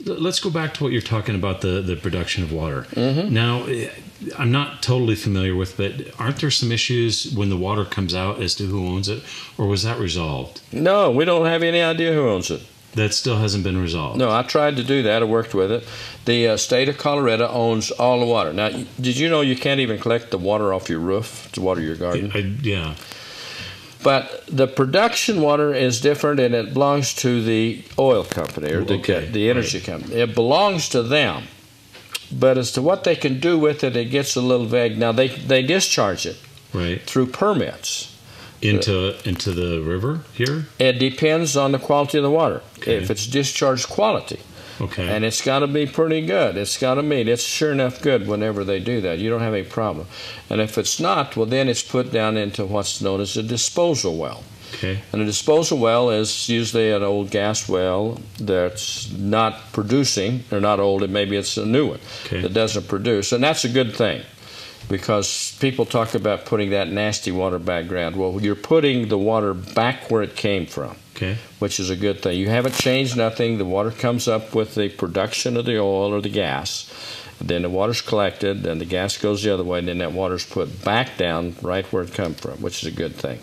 Let's go back to what you're talking about, the production of water. Now, I'm not totally familiar with, but aren't there some issues when the water comes out as to who owns it, or was that resolved? No, we don't have any idea who owns it. That still hasn't been resolved? No, I tried to do that. I worked with it. The state of Colorado owns all the water. Now, did you know you can't even collect the water off your roof to water your garden? Yeah. But the production water is different, and it belongs to the oil company or the energy company. It belongs to them. But as to what they can do with it, it gets a little vague. Now, they discharge it through permits. Into the river here? It depends on the quality of the water. If it's discharge quality. And it's got to be pretty good. It's got to meet. It's sure enough good whenever they do that. You don't have any problem. And if it's not, well, then it's put down into what's known as a disposal well. And a disposal well is usually an old gas well that's not producing, or not old, maybe it's a new one that doesn't produce. And that's a good thing, because people talk about putting that nasty water back ground. Well, you're putting the water back where it came from, which is a good thing. You haven't changed nothing. The water comes up with the production of the oil or the gas. Then the water's collected, then the gas goes the other way, and then that water's put back down right where it come from, which is a good thing.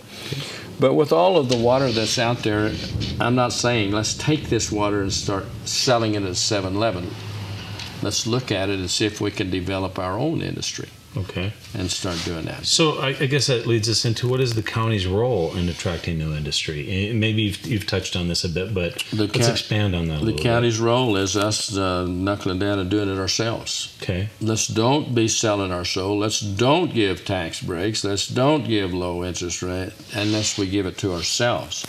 But with all of the water that's out there, I'm not saying let's take this water and start selling it at 7-Eleven. Let's look at it and see if we can develop our own industry. And start doing that. So I guess that leads us into what is the county's role in attracting new industry? Maybe you've touched on this a bit, but let's expand on that a little bit. The county's role is us knuckling down and doing it ourselves. Let's don't be selling our soul. Let's don't give tax breaks. Let's don't give low interest rate unless we give it to ourselves.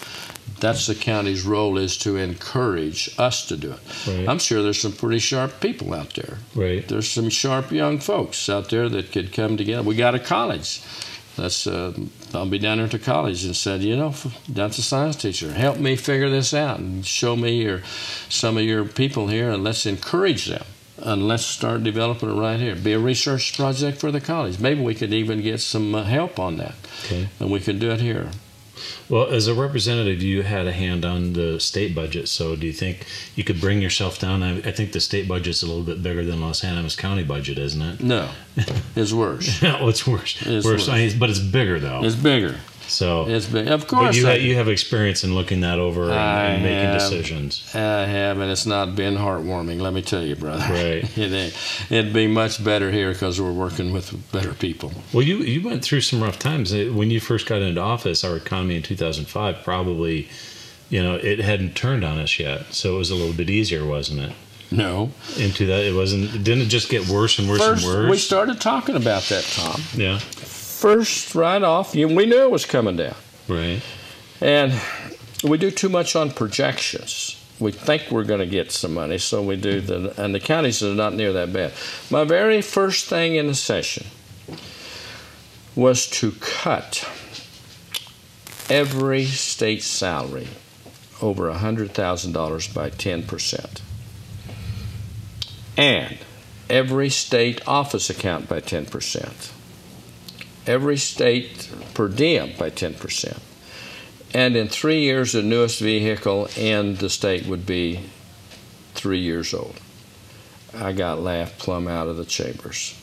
That's the county's role, is to encourage us to do it. I'm sure there's some pretty sharp people out there. There's some sharp young folks out there that could come together. We got a college. I'll be down there to college and said, you know, that's a science teacher. Help me figure this out and show me some of your people here, and let's encourage them. And let's start developing it right here. Be a research project for the college. Maybe we could even get some help on that. And we could do it here. Well, as a representative, you had a hand on the state budget, so do you think you could bring yourself down? I think the state budget's a little bit bigger than Los Animas County budget, isn't it? No, it's worse. No, it's worse. It's worse. I mean, but it's bigger, though. It's bigger. So it's big. Of course. But you have experience in looking that over and making decisions. I have, and it's not been heartwarming, let me tell you, brother. It'd be much better here because we're working with better people. Well, you went through some rough times. When you first got into office, our economy in 2005 probably, it hadn't turned on us yet. So it was a little bit easier, wasn't it? No. Into that, didn't it just get worse and worse and worse? We started talking about that, Tom. Yeah. First, right off, we knew it was coming down. And we do too much on projections. We think we're going to get some money, so we do. And the counties are not near that bad. My very first thing in the session was to cut every state salary over $100,000 by 10%. And every state office account by 10%. Every state per diem by 10%. And in 3 years, the newest vehicle in the state would be 3 years old. I got laughed plumb out of the chambers.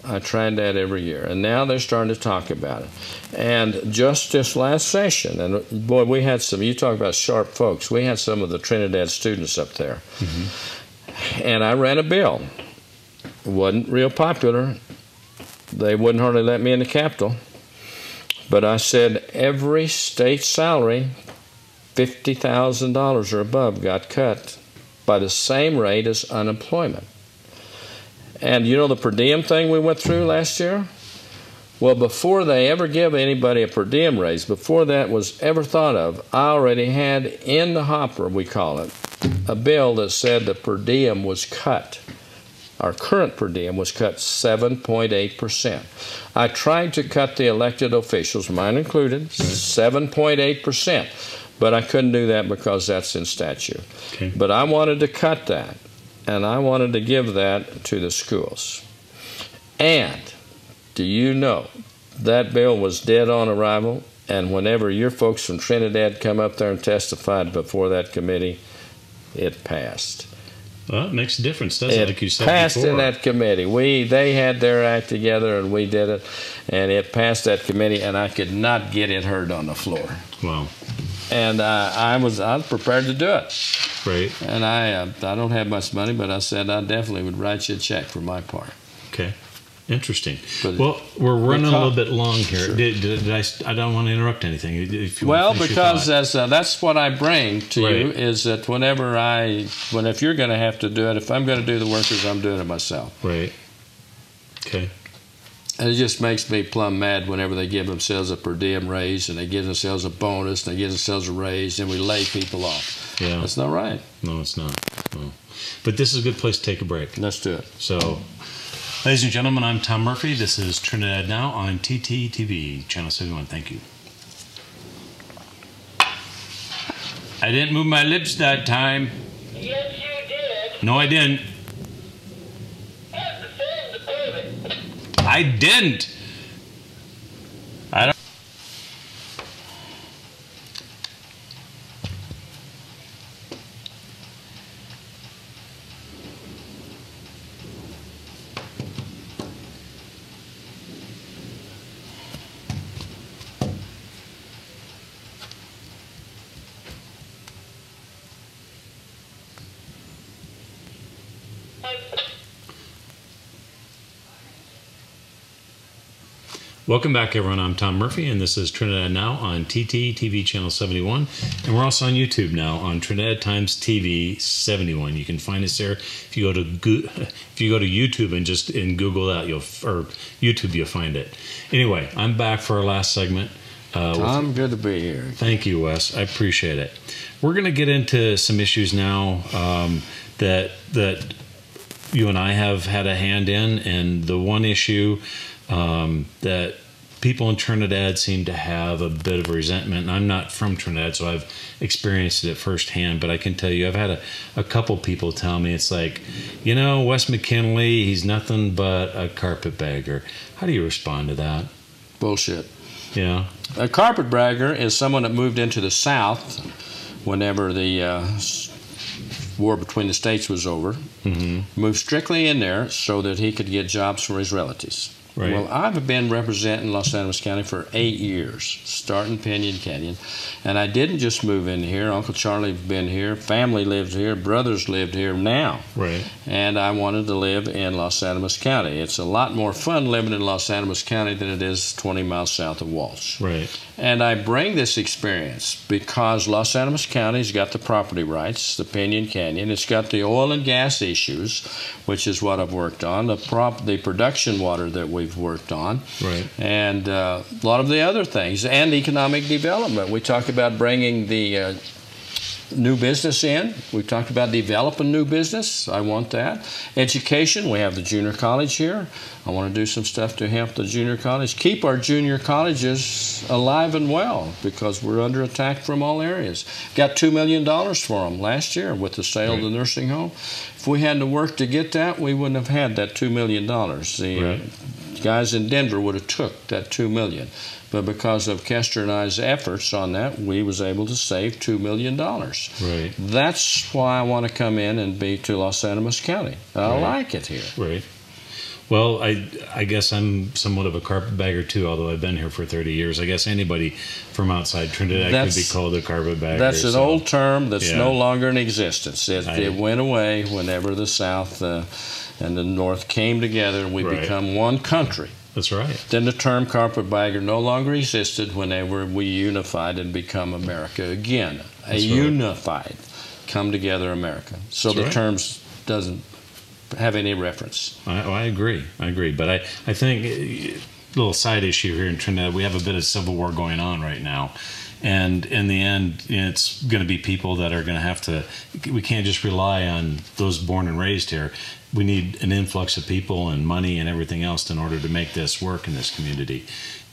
I tried that every year, and now they're starting to talk about it. And just this last session, and boy, we had some, you talk about sharp folks, we had some of the Trinidad students up there. And I ran a bill. It wasn't real popular. They wouldn't hardly let me in the Capitol. But I said every state salary, $50,000 or above, got cut by the same rate as unemployment. And you know the per diem thing we went through last year? Well, before they ever give anybody a per diem raise, before that was ever thought of, I already had in the hopper, we call it, a bill that said the per diem was cut. Our current per diem was cut 7.8%. I tried to cut the elected officials, mine included, 7.8%, but I couldn't do that because that's in statute. But I wanted to cut that, and I wanted to give that to the schools. And do you know that bill was dead on arrival, and whenever your folks from Trinidad come up there and testified before that committee, it passed. Well, it makes a difference, doesn't it? Like you said passed before. in that committee. They had their act together, and we did it, and it passed that committee, and I could not get it heard on the floor. Wow. And I was prepared to do it. Right. And I don't have much money, but I said I definitely would write you a check for my part. Okay. Interesting. But well, we're running a little bit long here. Sure. Did I don't want to interrupt anything. If you well, want to because that's what I bring to you, Right. is that if you're going to have to do it, if I'm going to do the workers, I'm doing it myself. Right. Okay. And it just makes me plumb mad whenever they give themselves a per diem raise, and they give themselves a bonus, and they give themselves a raise, and we lay people off. Yeah. That's not right. No, it's not. No. But this is a good place to take a break. Let's do it. So, ladies and gentlemen, I'm Tom Murphy. This is Trinidad Now on TTTV, Channel 71. Thank you. I didn't move my lips that time. Yes, you did. No, I didn't. That's the same to prove it. I didn't. I don't. Welcome back, everyone. I'm Tom Murphy, and this is Trinidad Now on TTTV Channel 71. And we're also on YouTube now on Trinidad Times TV 71. You can find us there. If you go to YouTube and just Google that, or YouTube, you'll find it. Anyway, I'm back for our last segment. Tom, good to be here. Thank you, Wes. I appreciate it. We're going to get into some issues now that you and I have had a hand in, and the one issue that people in Trinidad seem to have a bit of resentment. And I'm not from Trinidad, so I've experienced it firsthand, but I can tell you I've had a couple people tell me, it's like, Wes McKinley, he's nothing but a carpetbagger. How do you respond to that? Bullshit. Yeah. A carpetbagger is someone that moved into the South whenever the war between the states was over, moved strictly in there so that he could get jobs for his relatives. Right. Well, I've been representing Los Animas County for 8 years, starting Piñon Canyon, and I didn't just move in here. Uncle Charlie's been here, family lives here, brothers lived here now. Right. And I wanted to live in Los Animas County. It's a lot more fun living in Los Animas County than it is 20 miles south of Walsh. Right. And I bring this experience because Los Animas County's got the property rights, the Piñon Canyon. It's got the oil and gas issues, which is what I've worked on, the production water that we've worked on, right, and a lot of the other things, and economic development. We talk about bringing the new business in. We've talked about developing new business. I want that. Education. We have the junior college here. I want to do some stuff to help the junior college, keep our junior colleges alive and well, because we're under attack from all areas. Got $2 million for them last year with the sale of the nursing home. If we had to work to get that, we wouldn't have had that $2 million. The guys in Denver would have took that $2 million. But because of Kester and I's efforts on that, we was able to save $2 million. Right. That's why I want to come in and be to Los Animas County. I like it here. Right. Well, I guess I'm somewhat of a carpetbagger too, although I've been here for 30 years. I guess anybody from outside Trinidad could be called a carpetbagger. That's an old term that's no longer in existence. It went away whenever the South and the North came together and we become one country. That's right. Then the term carpetbagger no longer existed whenever we unified and become America again. Unified, come together America. So the terms doesn't have any reference. I agree. But I think a little side issue here in Trinidad, we have a bit of civil war going on right now. And in the end, it's going to be people that are going to have to, we can't just rely on those born and raised here. We need an influx of people and money and everything else in order to make this work in this community.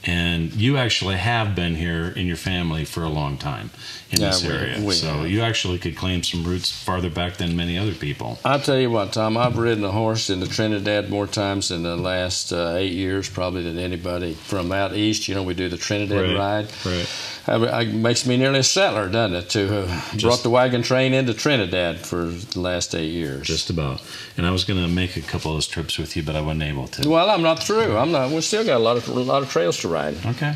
And you actually have been here in your family for a long time in this area. So you actually could claim some roots farther back than many other people. I'll tell you what, Tom, I've ridden a horse in the Trinidad more times in the last 8 years probably than anybody from out east. We do the Trinidad ride. Right. It makes me nearly a settler, doesn't it, to have brought the wagon train into Trinidad for the last 8 years. Just about. And I was going to make a couple of those trips with you, but I wasn't able to. Well, I'm not through. I'm not. We still got a lot of trails to ride. Okay.